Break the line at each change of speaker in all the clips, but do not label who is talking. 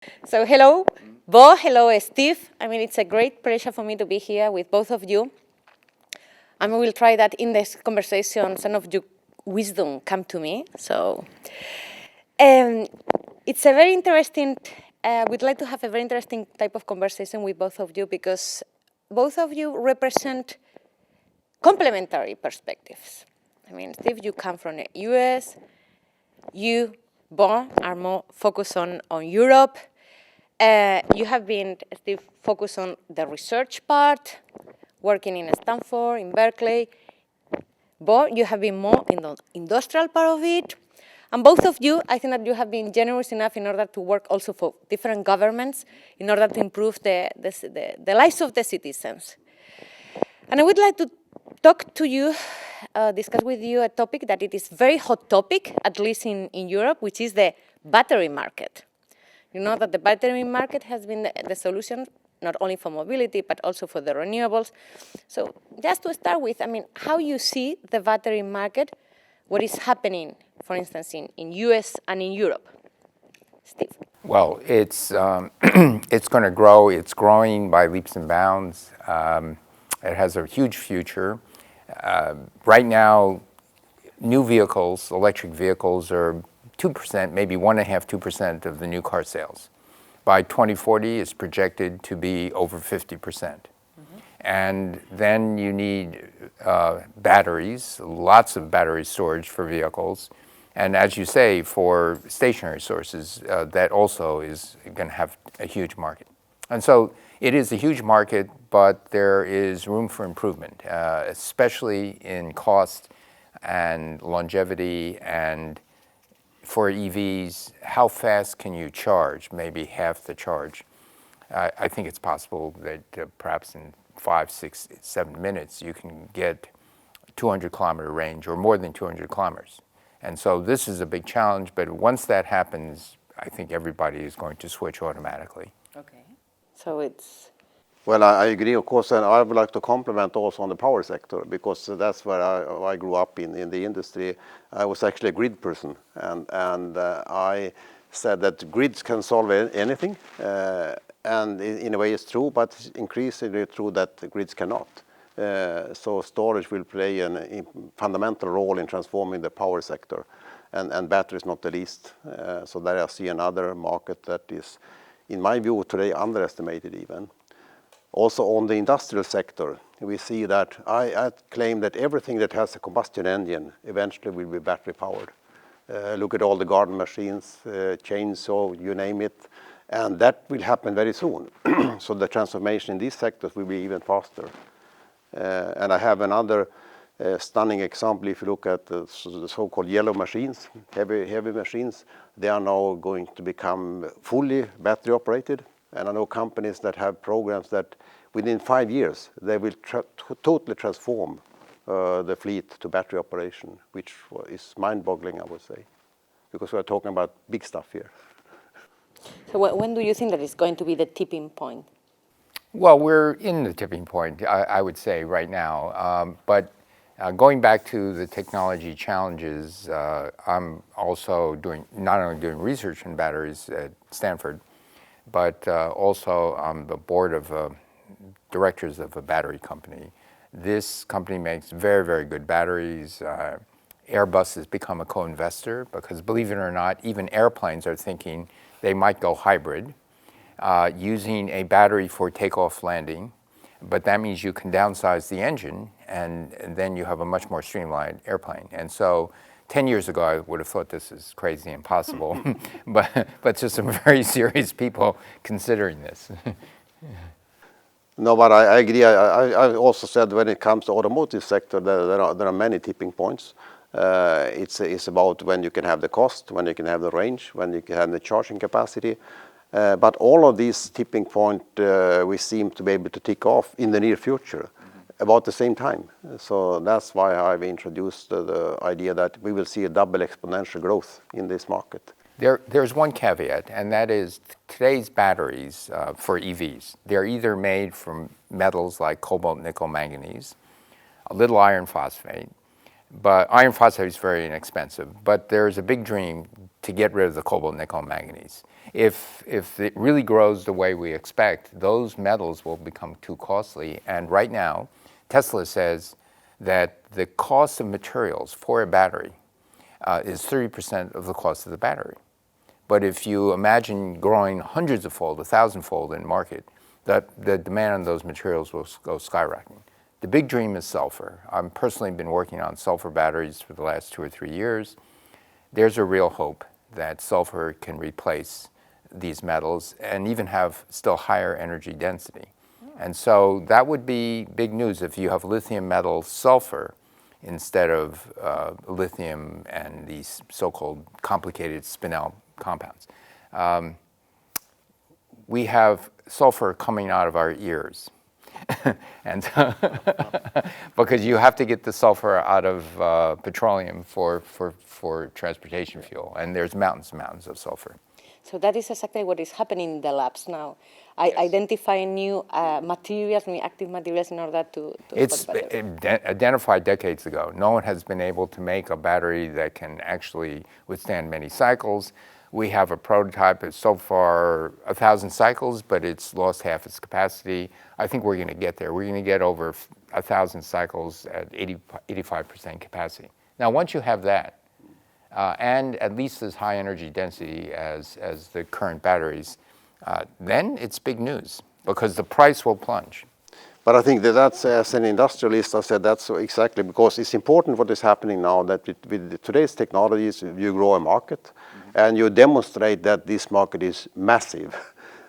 So hello, Bo, hello, Steve. I mean, it's a great pleasure for me to be here with both of you. And we will try that in this conversation, some of your wisdom come to me. So it's a very interesting, we'd like to have a very interesting type of conversation with both of you because both of you represent complementary perspectives. I mean, Steve, you come from the US. You, Bo, are more focused on Europe. You have been, Steve, focused on the research part, working in Stanford, in Berkeley. Bo, you have been more in the industrial part of it. And both of you, I think that you have been generous enough in order to work also for different governments in order to improve the lives of the citizens. And I would like to talk to you, discuss with you a topic that it is very hot topic, at least in Europe, which is the battery market. You know that the battery market has been the solution not only for mobility, but also for the renewables. So just to start with, I mean, how you see the battery market, what is happening, for instance, in US and in Europe? Steve.
Well, it's it's going to grow. It's growing by leaps and bounds. It has a huge future. Right now, new vehicles, electric vehicles, are 2%, maybe 1.5%, 2% of the new car sales. By 2040, it's projected to be over 50%. And then you need batteries, lots of battery storage for vehicles. And as you say, for stationary sources, that also is going to have a huge market. And so it is a huge market, but there is room for improvement, especially in cost and longevity. And for EVs, how fast can you charge? Maybe half the charge. I think it's possible that perhaps in 5, 6, 7 minutes, you can get 200-kilometer range or more than 200 kilometers. And so this is a big challenge, but once that happens, I think everybody is going to switch automatically.
Okay. So it's...
Well, I agree, of course, and I would like to compliment also on the power sector, because that's where I grew up in the industry. I was actually a grid person, and I said that grids can solve anything, and in a way it's true, but it's increasingly true that the grids cannot. So storage will play a fundamental role in transforming the power sector, and batteries not the least. So there I see another market that is, in my view, today underestimated even. Also on the industrial sector, we see that I claim that everything that has a combustion engine eventually will be battery powered. Look at all the garden machines, chainsaw, you name it, and that will happen very soon. So the transformation in these sectors will be even faster. And I have another stunning example. If you look at the so-called yellow machines, heavy machines, they are now going to become fully battery operated. And I know companies that have programs that within 5 years, they will totally transform the fleet to battery operation, which is mind-boggling, I would say, because we're talking about big stuff here.
So when do you think that is going to be the tipping point?
Well, we're in the tipping point, I would say, right now. But going back to the technology challenges, I'm also not only doing research in batteries at Stanford, but also on the board of directors of a battery company. This company makes very, very good batteries. Airbus has become a co-investor because, believe it or not, even airplanes are thinking they might go hybrid, using a battery for takeoff landing. But that means you can downsize the engine, and then you have a much more streamlined airplane. And so 10 years ago, I would have thought this is crazy impossible, but just some very serious people considering this.
No, but I agree. I also said when it comes to automotive sector, there are many tipping points. It's about when you can have the cost, when you can have the range, when you can have the charging capacity. But all of these tipping points we seem to be able to tick off in the near future. About the same time. So that's why I've introduced the idea that we will see a double exponential growth in this market.
There's one caveat, and that is today's batteries for EVs. They're either made from metals like cobalt, nickel, manganese, a little iron phosphate, but iron phosphate is very inexpensive. But there's a big dream to get rid of the cobalt, nickel, manganese. If it really grows the way we expect, those metals will become too costly. And right now, Tesla says that the cost of materials for a battery is 30% of the cost of the battery. But if you imagine growing hundreds of fold, 1,000-fold in market, the demand on those materials will go skyrocketing. The big dream is sulfur. I've personally been working on sulfur batteries for the last 2 or 3 years. There's a real hope that sulfur can replace these metals and even have still higher energy density. And so that would be big news if you have lithium metal sulfur instead of lithium and these so-called complicated spinel compounds. We have sulfur coming out of our ears. And because you have to get the sulfur out of petroleum for transportation fuel, and there's mountains and mountains of sulfur.
So that is exactly what is happening in the labs now. Identifying new materials, new active materials in order to
It's identified decades ago. No one has been able to make a battery that can actually withstand many cycles. We have a prototype that's so far 1,000 cycles, but it's lost half its capacity. I think we're going to get there. We're going to get over 1,000 cycles at 85% capacity. Now, once you have that, and at least as high energy density as the current batteries, then it's big news because the price will plunge.
But I think that's, as an industrialist, I said that's exactly because it's important what is happening now that with today's technologies, you grow a market and you demonstrate that this market is massive,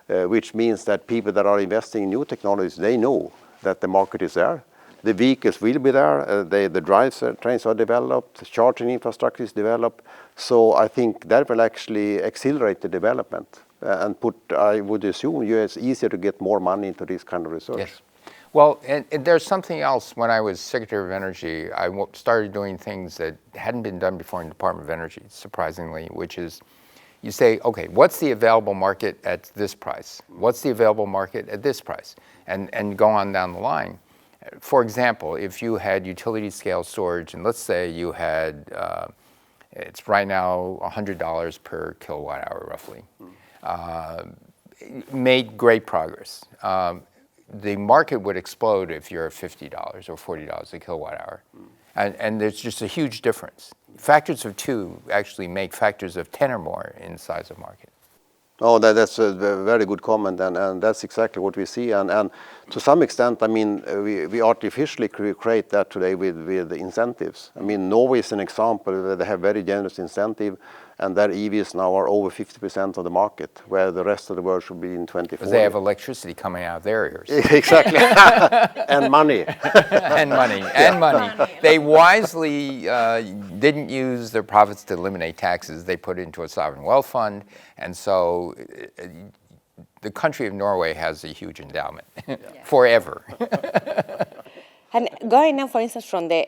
which means that people that are investing in new technologies, they know that the market is there. The vehicles will be there, the drivetrains are developed, the charging infrastructure is developed. So I think that will actually accelerate the development and I would assume it's easier to get more money into this kind of research.
Yes. Well, and there's something else. When I was Secretary of Energy, I started doing things that hadn't been done before in the Department of Energy, surprisingly, which is you say, okay, what's the available market at this price? What's the available market at this price? And go on down the line. For example, if you had utility scale storage, and let's say you had, it's right now $100 per kilowatt hour roughly, made great progress. The market would explode if you're at $50 or $40 a kilowatt hour. And there's just a huge difference. Factors of 2 actually make factors of 10 or more in the size of market.
Oh, that's a very good comment, and that's exactly what we see. And to some extent, I mean, we artificially create that today with incentives. I mean, Norway is an example where they have very generous incentive, and their EVs now are over 50% of the market, where the rest of the world should be in 2040.
Because they have electricity coming out of their ears.
Exactly. And money.
And money. And money. They wisely didn't use their profits to eliminate taxes. They put it into a sovereign wealth fund. And so the country of Norway has a huge endowment forever.
And going now, for instance, from the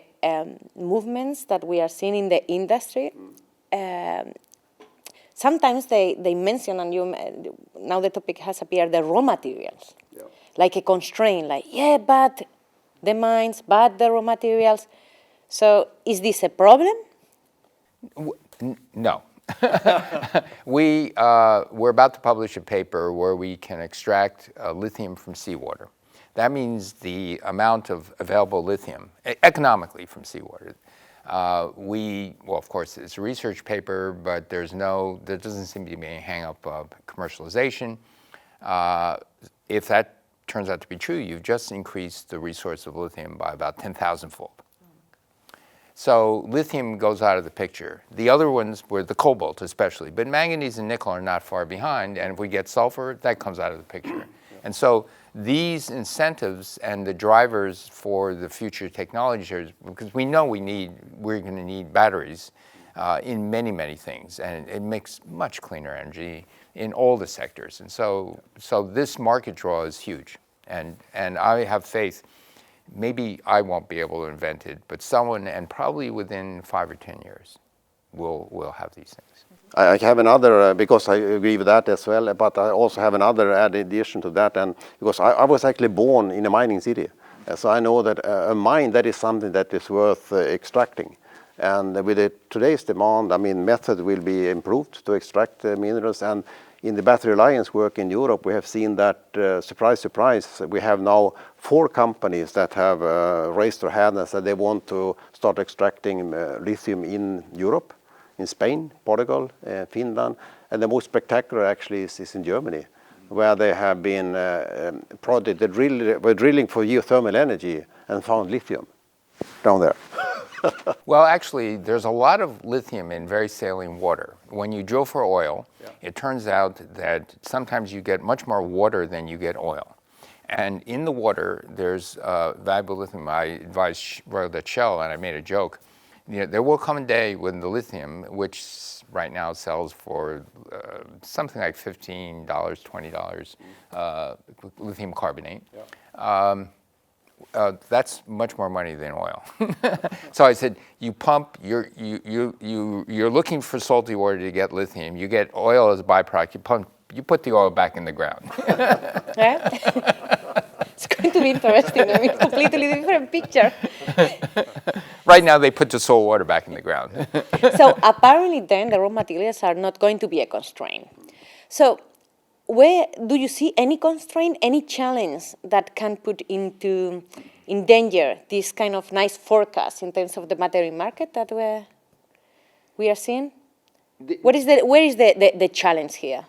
movements that we are seeing in the industry, sometimes they mention, and now the topic has appeared, the raw materials, like a constraint, like, but the mines, but the raw materials. So is this a problem?
No. We're about to publish a paper where we can extract lithium from seawater. That means the amount of available lithium, economically from seawater. Well, of course, it's a research paper, but there doesn't seem to be any hang-up of commercialization. If that turns out to be true, you've just increased the resource of lithium by about 10,000-fold. So lithium goes out of the picture. The other ones were the cobalt especially, but manganese and nickel are not far behind, and if we get sulfur, that comes out of the picture. And so these incentives and the drivers for the future technologies, because we know we're going to need batteries in many, many things, and it makes much cleaner energy in all the sectors. And so this market draw is huge, and I have faith. Maybe I won't be able to invent it, but someone, and probably within 5 or 10 years, will have these things.
I have another, because I agree with that as well, but I also have another addition to that, and because I was actually born in a mining city. So I know that a mine, that is something that is worth extracting. And with today's demand, I mean, method will be improved to extract minerals, and in the Battery Alliance work in Europe, we have seen that, surprise, surprise, we have now 4 companies that have raised their hand and said they want to start extracting lithium in Europe, in Spain, Portugal, Finland, and the most spectacular actually is in Germany, where they have been were drilling for geothermal energy and found lithium down there.
Well, actually, there's a lot of lithium in very saline water. When you drill for oil, it turns out that sometimes you get much more water than you get oil. And in the water, there's valuable lithium. I advised that Shell, and I made a joke. You know, there will come a day when the lithium, which right now sells for something like $15, $20, lithium carbonate. That's much more money than oil. So I said, you pump, you're looking for salty water to get lithium. You get oil as a byproduct. You pump, you put the oil back in the ground.
It's going to be interesting. I mean, completely different picture.
Right now, they put the salt water back in the ground.
So apparently, then the raw materials are not going to be a constraint. So, where do you see any constraint, any challenge that can put in danger this kind of nice forecast in terms of the battery market that we are seeing? Where is the challenge here?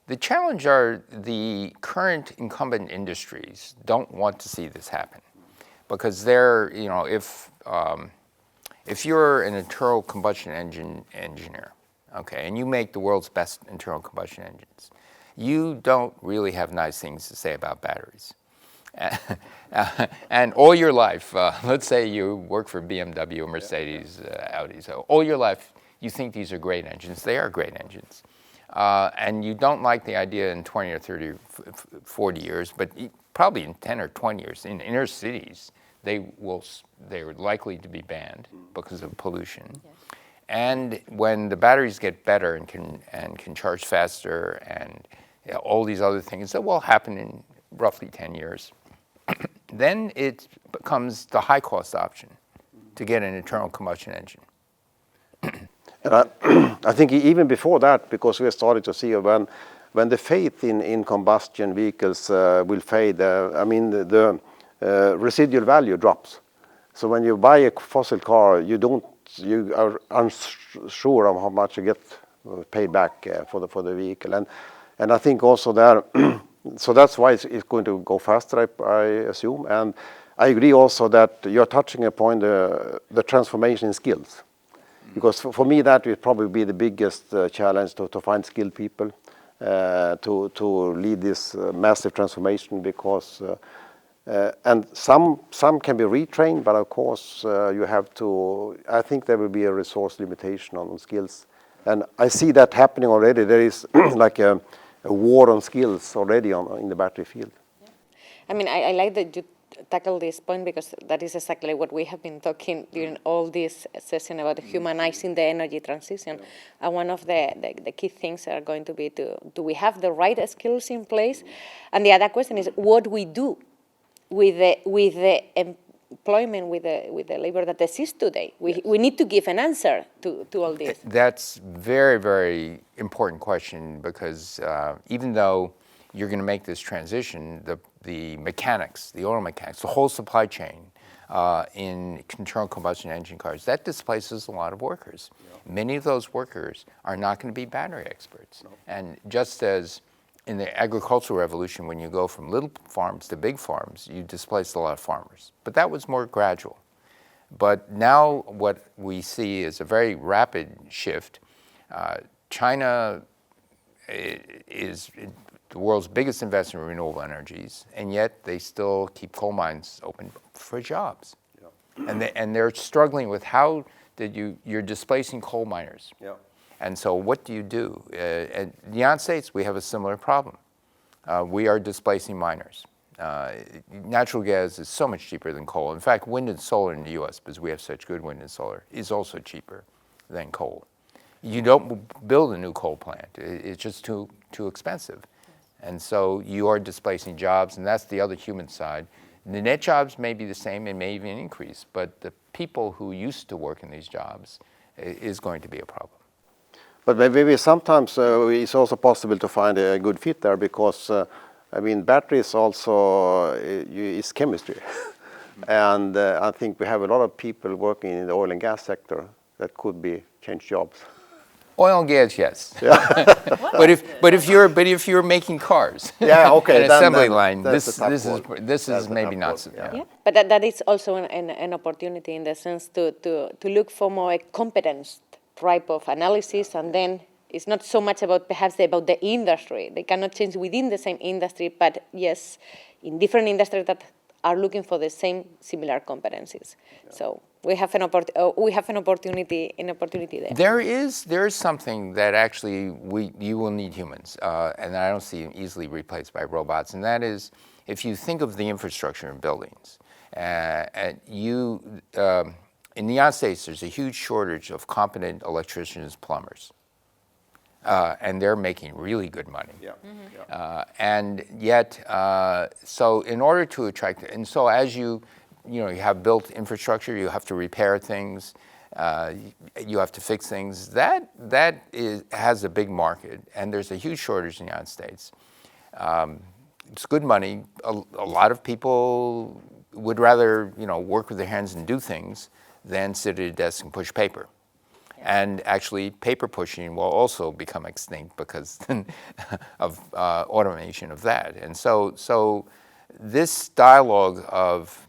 The challenge are the current incumbent industries don't want to see this happen, because they're, you know, if you're an internal combustion engine engineer, okay, and you make the world's best internal combustion engines, you don't really have nice things to say about batteries. And all your life, let's say you work for BMW, Mercedes, Audi, so all your life you think these are great engines. They are great engines. And you don't like the idea in 20 or 30 or 40 years, but probably in 10 or 20 years, in inner cities, they're likely to be banned because of pollution. Yes. And when the batteries get better and can charge faster and all these other things that will happen in roughly 10 years, then it becomes the high-cost option to get an internal combustion engine.
I think even before that, because we are starting to see when the faith in combustion vehicles will fade, I mean, the residual value drops. So when you buy a fossil car, you are unsure of how much you get paid back for the vehicle. And I think also there, so that's why it's going to go faster, I assume. And I agree also that you're touching upon the transformation in skills. Because for me, that will probably be the biggest challenge to find skilled people to lead this massive transformation. Because and some can be retrained, but of course you have to. I think there will be a resource limitation on skills, and I see that happening already. There is like a war on skills already in the battery field.
Yeah. I mean, I like that you tackle this point, because that is exactly what we have been talking during all this session about humanizing the energy transition. And one of the key things are going to be do we have the right skills in place? And the other question is what we do with the employment, with the labor that exists today. We need to give an answer to all this.
That's very, very important question, because even though you're going to make this transition, the mechanics, the oil mechanics, the whole supply chain in internal combustion engine cars, that displaces a lot of workers. Yeah. Many of those workers are not going to be battery experts. No. And just as in the agricultural revolution, when you go from little farms to big farms, you displaced a lot of farmers. But that was more gradual. But now what we see is a very rapid shift. China is the world's biggest investor in renewable energies, and yet they still keep coal mines open for jobs. Yeah. And they're struggling with how you're displacing coal miners. Yeah. And so what do you do? In the United States, we have a similar problem. We are displacing miners. Natural gas is so much cheaper than coal. In fact, wind and solar in the US, because we have such good wind and solar, is also cheaper than coal. You don't build a new coal plant. It's just too expensive. And so you are displacing jobs, and that's the other human side. The net jobs may be the same and may even increase, but the people who used to work in these jobs is going to be a problem.
But maybe sometimes it's also possible to find a good fit there because, I mean, batteries also is chemistry. And I think we have a lot of people working in the oil and gas sector that could be change jobs.
Oil and gas, yes.
Yeah.
but if you're making cars,
yeah, okay,
an assembly line,
this
is maybe not so.
Yeah.
Yeah, but that is also an opportunity in the sense to look for more a competence type of analysis, and then it's not so much about perhaps about the industry. They cannot change within the same industry, but yes, in different industries that are looking for the same similar competencies. Yeah. So we have an opportunity there.
There is something that actually you will need humans, and I don't see easily replaced by robots, and that is if you think of the infrastructure in buildings, in the United States, there's a huge shortage of competent electricians, plumbers, and they're making really good money. Yeah. Mm-hmm. And yet, so in order to attract, and so as you have built infrastructure, you have to repair things, you have to fix things. That has a big market, and there's a huge shortage in the United States. It's good money. A lot of people would rather work with their hands and do things than sit at a desk and push paper. Yeah. And actually, paper pushing will also become extinct because of automation of that. And so this dialogue of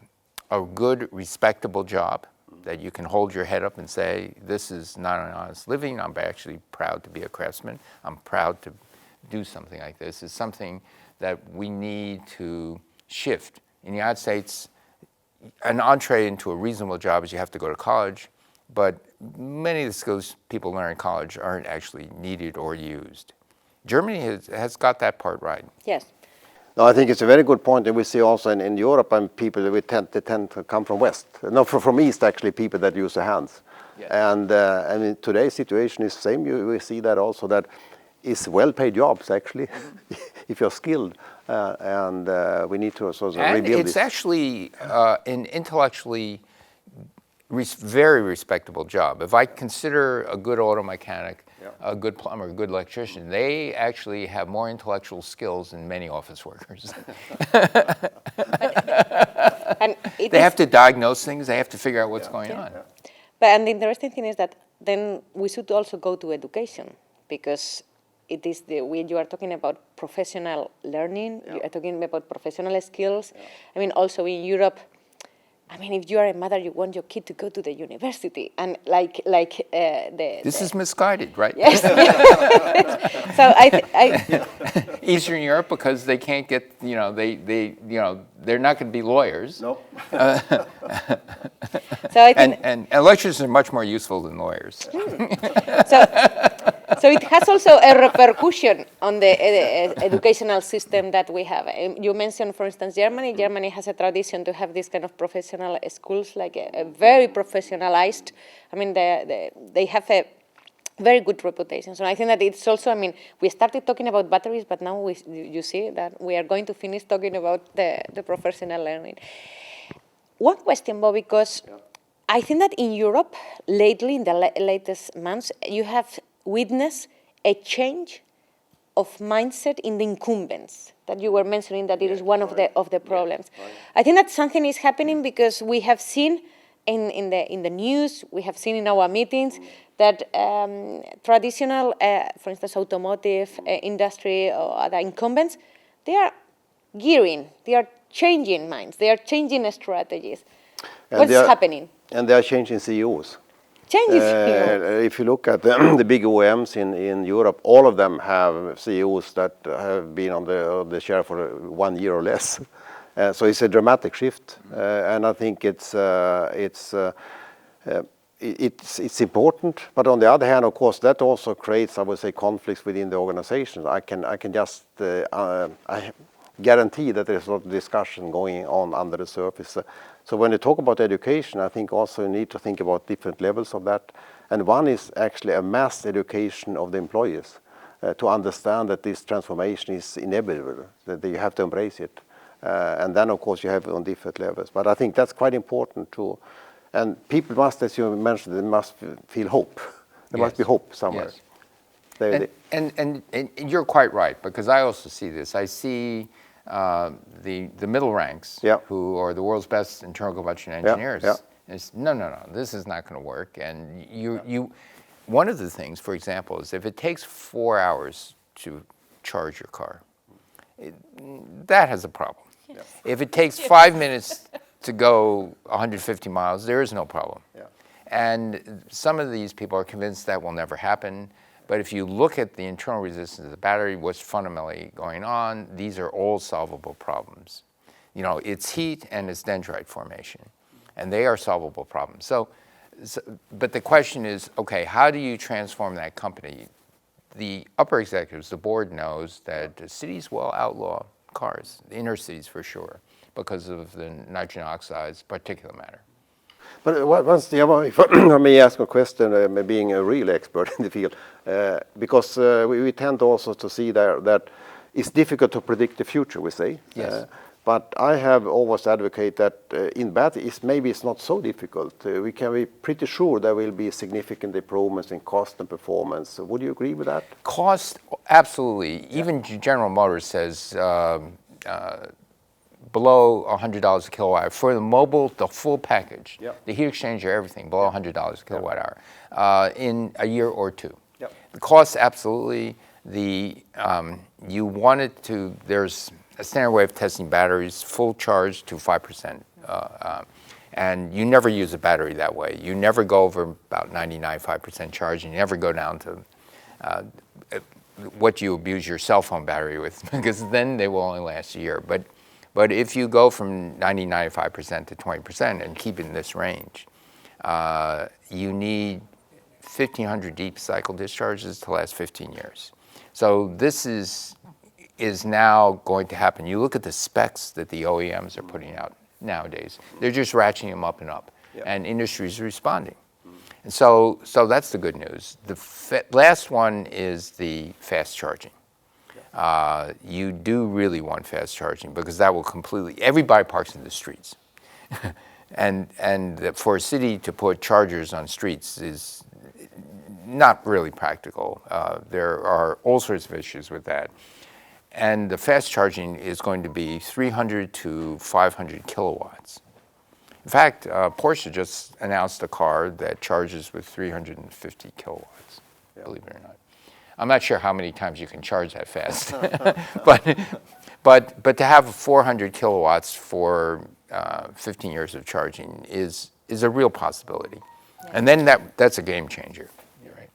a good, respectable job that you can hold your head up and say, this is not an honest living, I'm actually proud to be a craftsman, I'm proud to do something like this, is something that we need to shift. In the United States, an entree into a reasonable job is you have to go to college, but many of the skills people learn in college aren't actually needed or used. Germany has got that part right.
Yes.
No, I think it's a very good point, and we see also in Europe, and people they tend to come from West, no, from East actually, people that use their hands. Yes. And I mean, today's situation is the same. We see that also that it's well-paid jobs actually, if you're skilled. And we need to sort of rebuild this.
And it's actually an intellectually very respectable job. If I consider a good auto mechanic, a good plumber, a good electrician, they actually have more intellectual skills than many office workers. They have to diagnose things, they have to figure out what's going on.
But the interesting thing is that then we should also go to education, because it is you are talking about professional learning, you are talking about professional skills. I mean, also in Europe, I mean, if you are a mother, you want your kid to go to the university, and
This is misguided, right?
Yes. So
Eastern Europe, because they can't get, they're not going to be lawyers.
Nope.
So I think,
and electricians are much more useful than lawyers.
So it has also a repercussion on the educational system that we have. You mentioned, for instance, Germany. Germany has a tradition to have this kind of professional schools, like a very professionalized. I mean, they have a very good reputation. So I think that it's also, I mean, we started talking about batteries, but now you see that we are going to finish talking about the professional learning. One question, Bob, because I think that in Europe, lately, in the latest months, you have witnessed a change of mindset in the incumbents that you were mentioning, that it is one of the problems. Right. I think that something is happening because we have seen in the news, we have seen in our meetings that traditional, for instance, automotive industry or other incumbents, they are gearing, they are changing minds, they are changing strategies. What's happening?
And they are changing CEOs. If you look at the big OEMs in Europe, all of them have CEOs that have been on the share for 1 year or less. So it's a dramatic shift, and I think it's important. But on the other hand, of course, that also creates, I would say, conflicts within the organizations. I can just I guarantee that there's a lot of discussion going on under the surface. So when you talk about education, I think also you need to think about different levels of that. And one is actually a mass education of the employees to understand that this transformation is inevitable, that you have to embrace it. And then, of course, you have it on different levels. But I think that's quite important too. And people must, as you mentioned, they must feel hope. There must be hope somewhere.
Yes. And you're quite right, because I also see this. I see the middle ranks, who are the world's best internal combustion engineers. And it's, no, this is not going to work. And one of the things, for example, is if it takes 4 hours to charge your car, that has a problem. If it takes 5 minutes to go 150 miles, there is no problem. And some of these people are convinced that will never happen. But if you look at the internal resistance of the battery, what's fundamentally going on, these are all solvable problems. You know, it's heat and it's dendrite formation, and they are solvable problems. But the question is, okay, how do you transform that company? The upper executives, the board knows that the cities will outlaw cars, the inner cities for sure, because of the nitrogen oxides, particulate matter.
But once, if I may ask a question, being a real expert in the field, because we tend also to see that it's difficult to predict the future, we say.
Yes.
But I have always advocated that in batteries, maybe it's not so difficult. We can be pretty sure there will be significant improvements in cost and performance. Would you agree with that?
Cost, absolutely. Even General Motors says below $100 a kilowatt for the mobile, the full package, the heat exchanger, everything below $100 a kilowatt hour in a year or two. The cost, absolutely. You wanted to, there's a standard way of testing batteries, full charge to 5%. And you never use a battery that way. You never go over about 99.5% charge, and you never go down to what you abuse your cell phone battery with, because then they will only last a year. But if you go from 95% to 20% and keep it in this range, you need 1,500 deep cycle discharges to last 15 years. So this is now going to happen. You look at the specs that the OEMs are putting out nowadays. They're just ratcheting them up and up, and industry is responding. And so that's the good news. The last one is the fast charging. You do really want fast charging, because that will completely, everybody parks in the streets. and for a city to put chargers on streets is not really practical. There are all sorts of issues with that. And the fast charging is going to be 300 to 500 kilowatts. In fact, Porsche just announced a car that charges with 350 kilowatts, believe it or not. I'm not sure how many times you can charge that fast, but to have 400 kilowatts for 15 years of charging is a real possibility. And then that's a game changer. Right.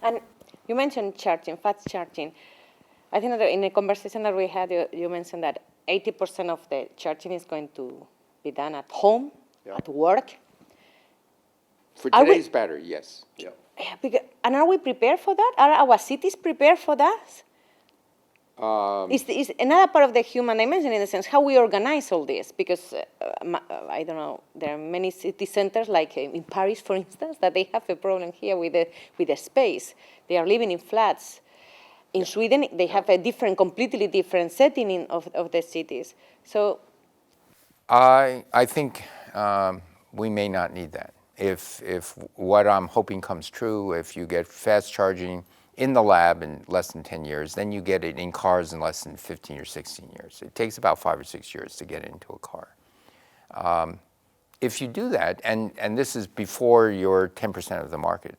And you mentioned charging, fast charging. I think that in the conversation that we had, you mentioned that 80% of the charging is going to be done at home, at work.
For today's battery, yes.
And are we prepared for that? Are our cities prepared for that? It's another part of the human dimension, in the sense how we organize all this. Because, I don't know, there are many city centers, like in Paris, for instance, that they have a problem here with the space. They are living in flats. In Sweden, they have a completely different setting of the cities. So,
I think we may not need that. If what I'm hoping comes true, if you get fast charging in the lab in less than 10 years, then you get it in cars in less than 15 or 16 years. It takes about 5 or 6 years to get it into a car. If you do that, and this is before you're 10% of the market,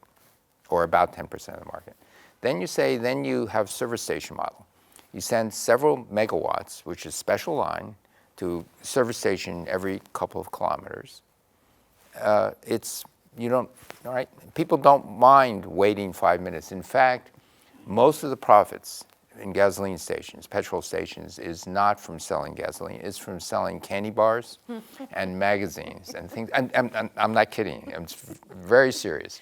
or about 10% of the market, then you have service station model. You send several megawatts, which is special line, to service station every couple of kilometers. People don't mind waiting 5 minutes. In fact, most of the profits in gasoline stations, petrol stations, is not from selling gasoline. It's from selling candy bars and magazines and things. And I'm not kidding. I'm very serious.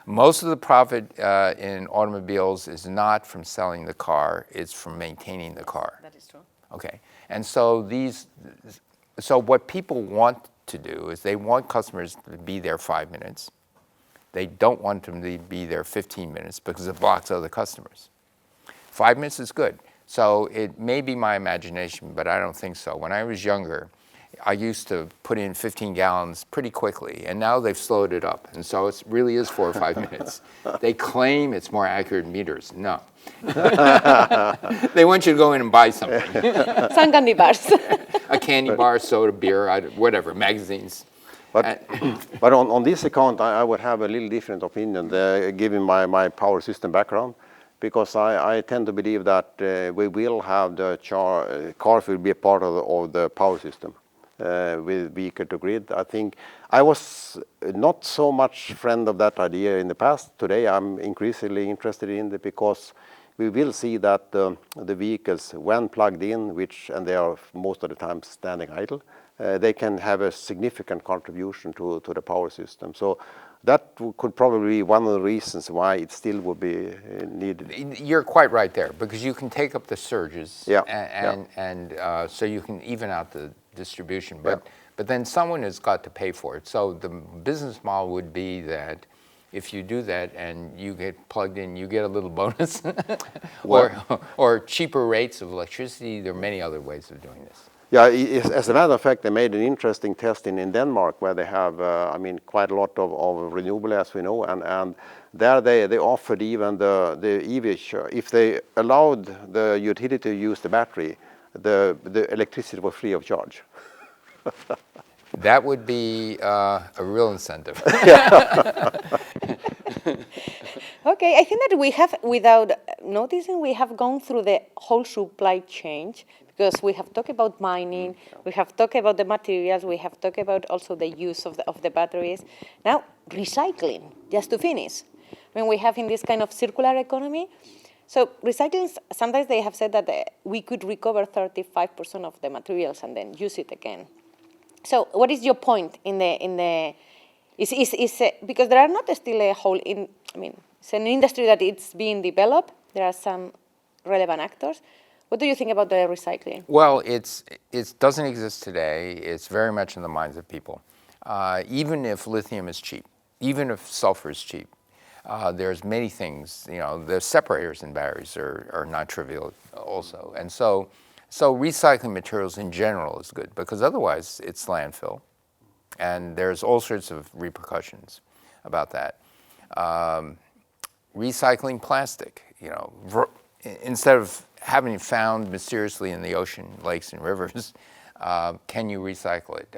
Most of the profit in automobiles is not from selling the car. It's from maintaining the car.
that is true.
Okay. And so what people want to do is they want customers to be there 5 minutes. They don't want them to be there 15 minutes because it blocks other customers. 5 minutes is good. So it may be my imagination, but I don't think so. When I was younger, I used to put in 15 gallons pretty quickly, and now they've slowed it up. And so it really is 4 or 5 minutes. They claim it's more accurate in meters. No. They want you to go in and buy something.
Some candy bars.
A candy bar, soda, beer, whatever, magazines.
But on this account, I would have a little different opinion, given my power system background, because I tend to believe that we will have the cars will be a part of the power system with vehicle to grid. I think I was not so much friend of that idea in the past. Today, I'm increasingly interested in it because we will see that the vehicles, when plugged in, and they are most of the time standing idle, they can have a significant contribution to the power system. So that could probably be one of the reasons why it still would be needed.
You're quite right there, because you can take up the surges,
Yeah,
and so you can even out the distribution. But then someone has got to pay for it. So the business model would be that if you do that and you get plugged in, you get a little bonus, or cheaper rates of electricity. There are many other ways of doing this.
Yeah, as a matter of fact, they made an interesting test in Denmark where they have, quite a lot of renewable, as we know, and there they offered even the EV, if they allowed the utility to use the battery, the electricity was free of charge.
That would be a real incentive.
Okay, I think that we have, without noticing, we have gone through the whole supply chain, because we have talked about mining, we have talked about the materials, we have talked about also the use of the batteries. Now, recycling, just to finish. When we have in this kind of circular economy, so recycling, sometimes they have said that we could recover 35% of the materials and then use it again. So what is your point because there are not still a whole, it's an industry that it's being developed. There are some relevant actors. What do you think about the recycling?
Well, it doesn't exist today. It's very much in the minds of people. Even if lithium is cheap, even if sulfur is cheap, there's many things, the separators in batteries are not trivial also. And so recycling materials in general is good, because otherwise it's landfill. And there's all sorts of repercussions about that. Recycling plastic, instead of having it found mysteriously in the ocean, lakes and rivers, can you recycle it?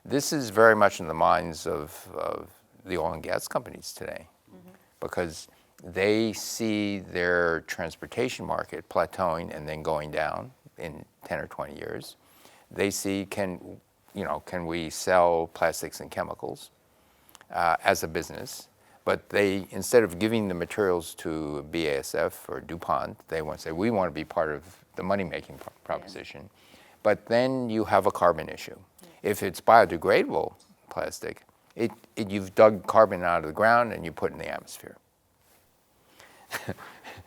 This is very much in the minds of the oil and gas companies today, because they see their transportation market plateauing and then going down in 10 or 20 years. They see, can we sell plastics and chemicals as a business? But they, instead of giving the materials to BASF or DuPont, they want to say, we want to be part of the money-making proposition. Yeah. But then you have a carbon issue. Yeah. If it's biodegradable plastic, you've dug carbon out of the ground and you put it in the atmosphere.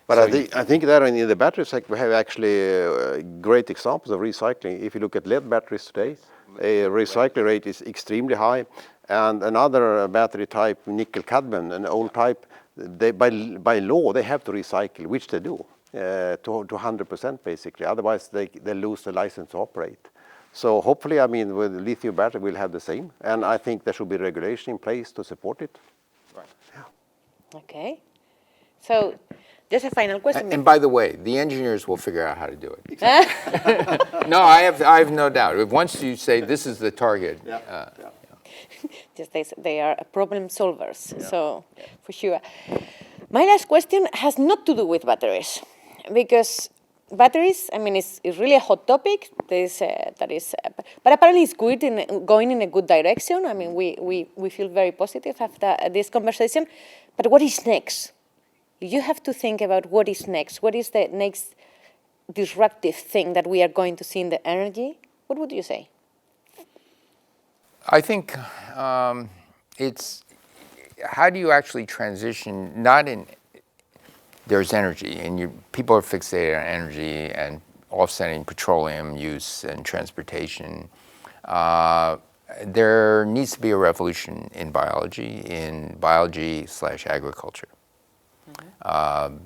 But I think that in the battery sector, we have actually great examples of recycling. If you look at lead batteries today, a recycling rate is extremely high. And another battery type, nickel cadmium, an old type, by law, they have to recycle, which they do, to 100% basically. Otherwise, they lose the license to operate. So hopefully, with lithium battery, we'll have the same. And I think there should be regulation in place to support it.
Right.
Yeah.
Okay. So just a final question.
And by the way, the engineers will figure out how to do it. No, I have no doubt. Once you say this is the target. Yeah.
Just they are problem solvers, so for sure. My last question has not to do with batteries, because batteries, it's really a hot topic. But apparently it's good going in a good direction. We feel very positive after this conversation. But what is next? You have to think about what is next. What is the next disruptive thing that we are going to see in the energy? What would you say?
I think it's how do you actually transition, there's energy, and people are fixated on energy and offsetting petroleum use and transportation. There needs to be a revolution in biology / agriculture. Mm-hmm.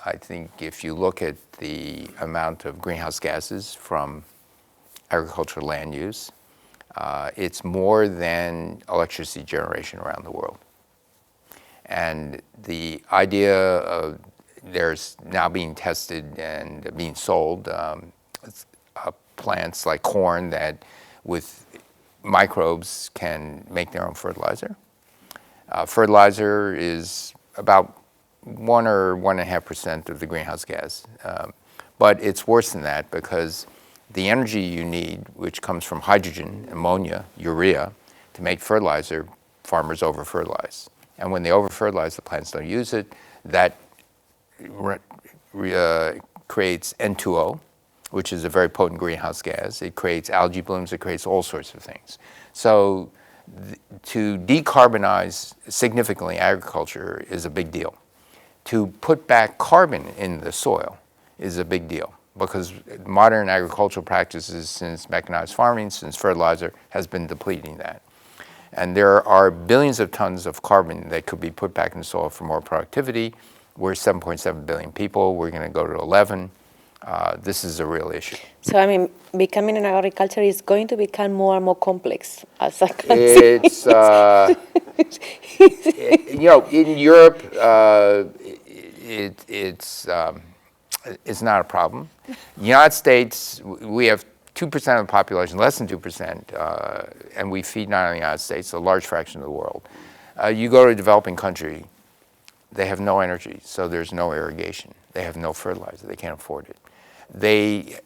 I think if you look at the amount of greenhouse gases from agricultural land use, It's more than electricity generation around the world. And the idea of there's now being tested and being sold plants like corn that with microbes can make their own fertilizer. Fertilizer is about 1 or 1.5% of the greenhouse gas. But it's worse than that because the energy you need, which comes from hydrogen, ammonia, urea, to make fertilizer, farmers over-fertilize. And when they over-fertilize, the plants don't use it. That creates N2O, which is a very potent greenhouse gas. It creates algae blooms. It creates all sorts of things. So to decarbonize significantly agriculture is a big deal. To put back carbon in the soil is a big deal because modern agricultural practices since mechanized farming, since fertilizer, has been depleting that. And there are billions of tons of carbon that could be put back in the soil for more productivity. We're 7.7 billion people. We're going to go to 11. This is a real issue.
So, I mean, becoming an agriculture is going to become more and more complex as a country.
It's, you know, in Europe, it's not a problem. The United States, we have 2% of the population, less than 2%, and we feed not only the United States, a large fraction of the world. You go to a developing country, they have no energy, so there's no irrigation. They have no fertilizer, they can't afford it. They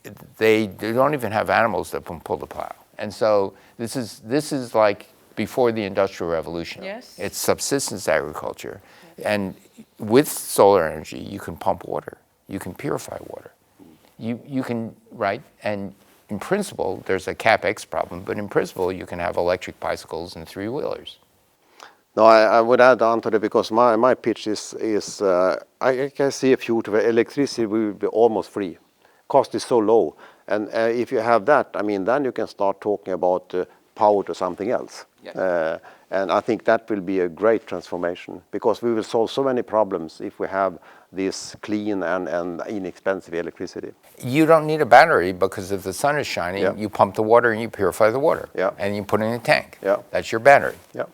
don't even have animals that can pull the plow. And so this is like before the Industrial Revolution.
Yes.
It's subsistence agriculture. And with solar energy, you can pump water. You can purify water. You can, right? And in principle, there's a CapEx problem, but in principle, you can have electric bicycles and three-wheelers.
No, I would add on to that because my pitch is I can see a future where electricity will be almost free. Cost is so low. And if you have that, I mean, then you can start talking about power to something else. Yeah. And I think that will be a great transformation because we will solve so many problems if we have this clean and inexpensive electricity.
You don't need a battery because if the sun is shining,
yeah.
you pump the water and you purify the water.
Yeah.
And you put it in a tank.
Yeah.
That's your battery.
Yeah.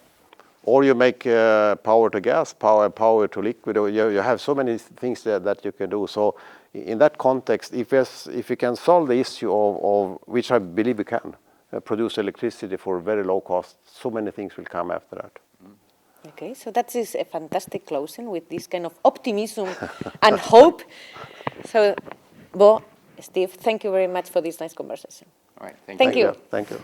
Or you make power to gas, power to liquid. You have so many things that you can do. So in that context, if we can solve the issue of which I believe we can, produce electricity for very low cost, so many things will come after that.
Okay, so that is a fantastic closing with this kind of optimism and hope. So, Bo, Steve, thank you very much for this nice conversation.
All right,
Thank you.
Thank you.